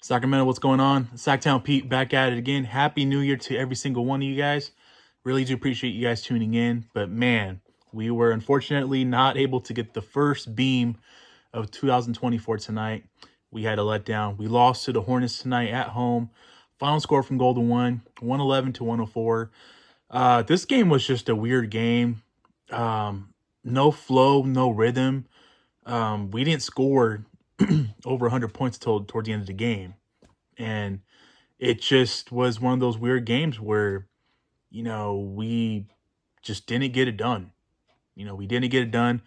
Sacramento, what's going on? Sacktown Pete back at it again. Happy New Year to every single one of you guys. Really do appreciate you guys tuning in. But man, we were unfortunately not able to get the first beam of 2024 tonight. We had a letdown. We lost to the Hornets tonight at home. Final score from Golden 111 to 104. This game was just a weird game. No flow, no rhythm. We didn't score over 100 points toward the end of the game. And it just was one of those weird games where, we just didn't get it done. We didn't get it done.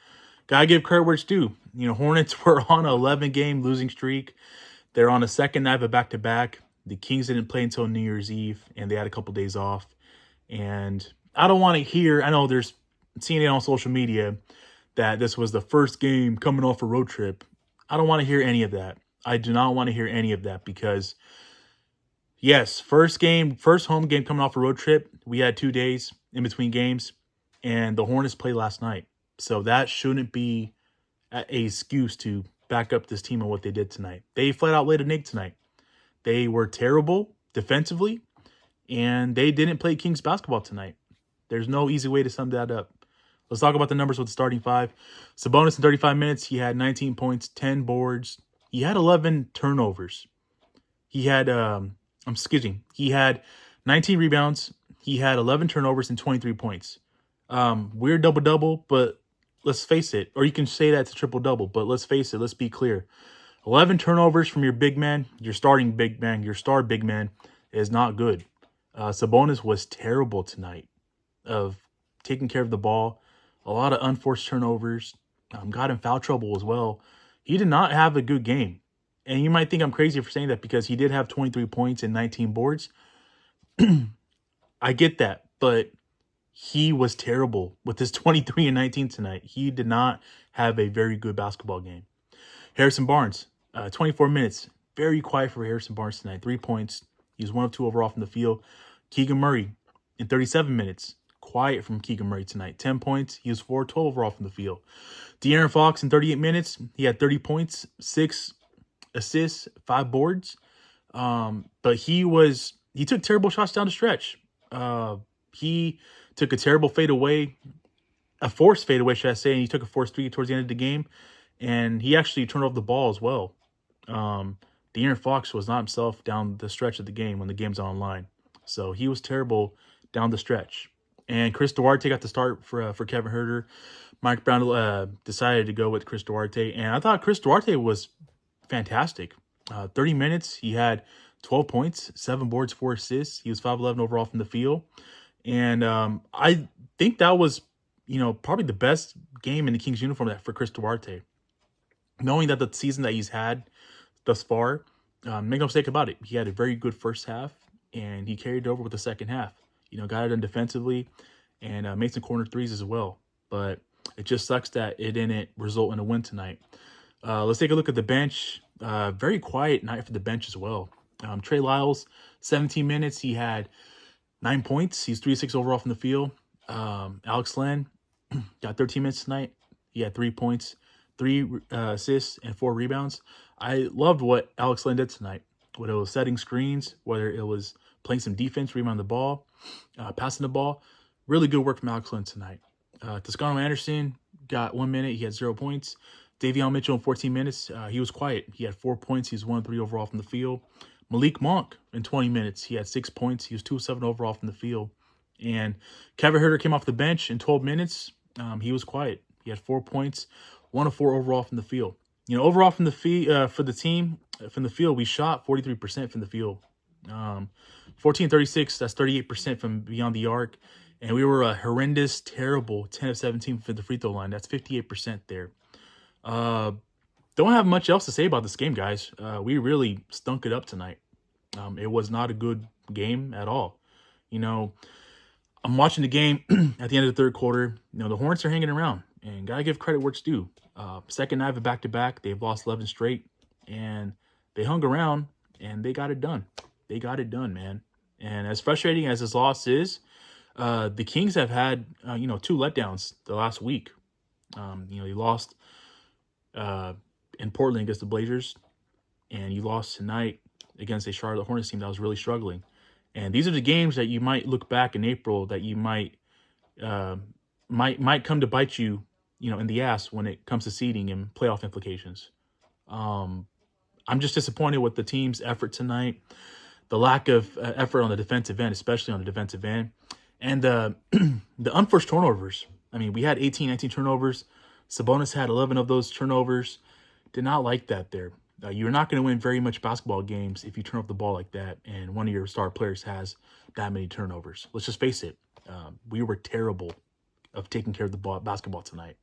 Gotta give credit where it's due. Hornets were on an 11-game losing streak. They're on a second night of a back-to-back. The Kings didn't play until New Year's Eve, and they had a couple days off. And I don't want to hear, I know there's seeing it on social media that this was the first game coming off a road trip. I don't want to hear any of that. I do not want to hear any of that because, yes, first home game coming off a road trip. We had 2 days in between games, and the Hornets played last night. So that shouldn't be an excuse to back up this team and what they did tonight. They flat out laid an egg tonight. They were terrible defensively, and they didn't play Kings basketball tonight. There's no easy way to sum that up. Let's talk about the numbers with the starting five. Sabonis in 35 minutes, he had 19 points, 10 boards. He had 11 turnovers. He had, he had 19 rebounds. He had 11 turnovers and 23 points. Weird double-double, but let's face it. Or you can say that's a triple-double, but let's face it. Let's be clear. 11 turnovers from your big man, your starting big man, your star big man is not good. Sabonis was terrible tonight of taking care of the ball. A lot of unforced turnovers. Got in foul trouble as well. He did not have a good game. And you might think I'm crazy for saying that because he did have 23 points and 19 boards. I get that, but he was terrible with his 23 and 19 tonight. He did not have a very good basketball game. Harrison Barnes, 24 minutes. Very quiet for Harrison Barnes tonight. 3 points. He was 1 of 2 overall from the field. Keegan Murray in 37 minutes. Quiet from Keegan Murray tonight. 10 points. He was 4 of 12 overall from the field. De'Aaron Fox in 38 minutes. He had 30 points, 6 assists, 5 boards. But he took terrible shots down the stretch. He took a terrible fadeaway, a forced fadeaway, should I say, and he took a forced three towards the end of the game. And he actually turned over the ball as well. De'Aaron Fox was not himself down the stretch of the game when the game's online. So he was terrible down the stretch. And Chris Duarte got the start for Kevin Huerter. Mike Brown decided to go with Chris Duarte. And I thought Chris Duarte was fantastic. 30 minutes, he had 12 points, 7 boards, 4 assists. He was 5'11 overall from the field. And I think that was, probably the best game in the Kings uniform for Chris Duarte. Knowing that the season that he's had thus far, make no mistake about it, he had a very good first half, and he carried it over with the second half. Got it done defensively and made some corner threes as well. But it just sucks that it didn't result in a win tonight. Let's take a look at the bench. Very quiet night for the bench as well. Trey Lyles, 17 minutes. He had 9 points. He's 3-6 overall from the field. Alex Len got 13 minutes tonight. He had 3 points, 3 assists, and 4 rebounds. I loved what Alex Len did tonight. Whether it was setting screens, whether it was playing some defense, rebounding the ball, passing the ball. Really good work from Alex Len tonight. Toscano Anderson got 1 minute. He had 0 points. Davion Mitchell in 14 minutes. He was quiet. He had 4 points. He was 1 of 3 overall from the field. Malik Monk in 20 minutes. He had 6 points. He was 2 of 7 overall from the field. And Kevin Huerter came off the bench in 12 minutes. He was quiet. He had 4 points, 1 of 4 overall from the field. Overall from the for the team, from the field, we shot 43% from the field. 14-36, that's 38% from beyond the arc. And we were a horrendous, terrible 10 of 17 for the free throw line. That's 58% there. Don't have much else to say about this game, guys. We really stunk it up tonight. It was not a good game at all. I'm watching the game at the end of the third quarter. The Hornets are hanging around, and gotta give credit where it's due. Second night of a back-to-back, they've lost 11 straight, and they hung around, and they got it done. They got it done, man. And as frustrating as this loss is, the Kings have had, 2 letdowns the last week. You lost in Portland against the Blazers, and you lost tonight against a Charlotte Hornets team that was really struggling. And these are the games that you might look back in April that you might come to bite you, in the ass when it comes to seeding and playoff implications. I'm just disappointed with the team's effort tonight, the lack of effort on the defensive end, especially on the defensive end, and the unforced turnovers. I mean, we had 18, 19 turnovers. Sabonis had 11 of those turnovers. Did not like that there. You're not going to win very much basketball games if you turn over the ball like that and one of your star players has that many turnovers. Let's just face it. We were terrible of taking care of the basketball tonight.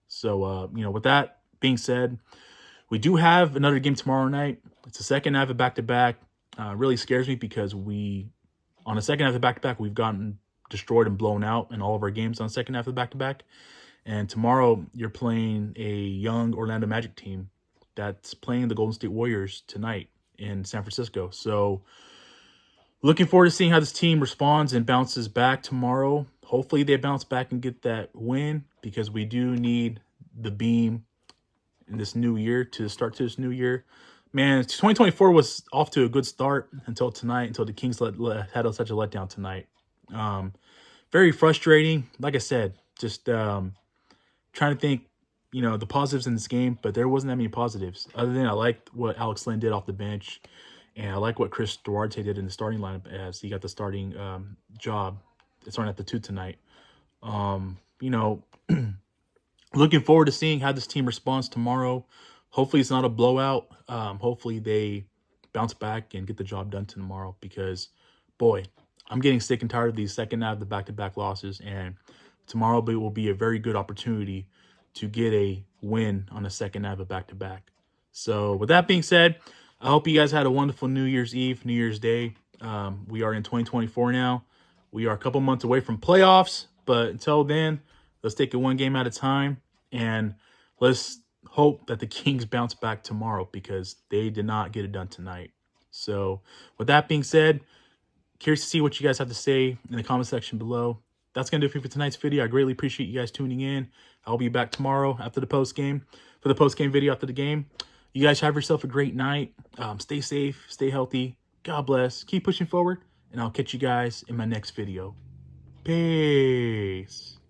So, with that being said, we do have another game tomorrow night. It's the second half of back-to-back. Really scares me because on the second half of back-to-back, we've gotten destroyed and blown out in all of our games on the second half of back-to-back. And tomorrow, you're playing a young Orlando Magic team that's playing the Golden State Warriors tonight in San Francisco. So looking forward to seeing how this team responds and bounces back tomorrow. Hopefully they bounce back and get that win because we do need the beam in this new year to start to this new year. Man, 2024 was off to a good start until tonight, until the Kings had such a letdown tonight. Very frustrating. Like I said, just trying to think, the positives in this game, but there wasn't that many positives. Other than I liked what Alex Len did off the bench, and I like what Chris Duarte did in the starting lineup as he got the starting job. It's starting at the 2 tonight. Looking forward to seeing how this team responds tomorrow. Hopefully it's not a blowout. Hopefully they bounce back and get the job done tomorrow because, boy, I'm getting sick and tired of these second half of the back-to-back losses, and tomorrow will be a very good opportunity to get a win on the second half of back-to-back. So with that being said, I hope you guys had a wonderful New Year's Eve, New Year's Day. We are in 2024 now. We are a couple months away from playoffs, but until then, let's take it one game at a time, and let's hope that the Kings bounce back tomorrow because they did not get it done tonight. So with that being said, curious to see what you guys have to say in the comment section below. That's going to do it for tonight's video. I greatly appreciate you guys tuning in. I'll be back tomorrow after the post-game for the post-game video after the game. You guys have yourself a great night. Stay safe, stay healthy. God bless. Keep pushing forward, and I'll catch you guys in my next video. Peace.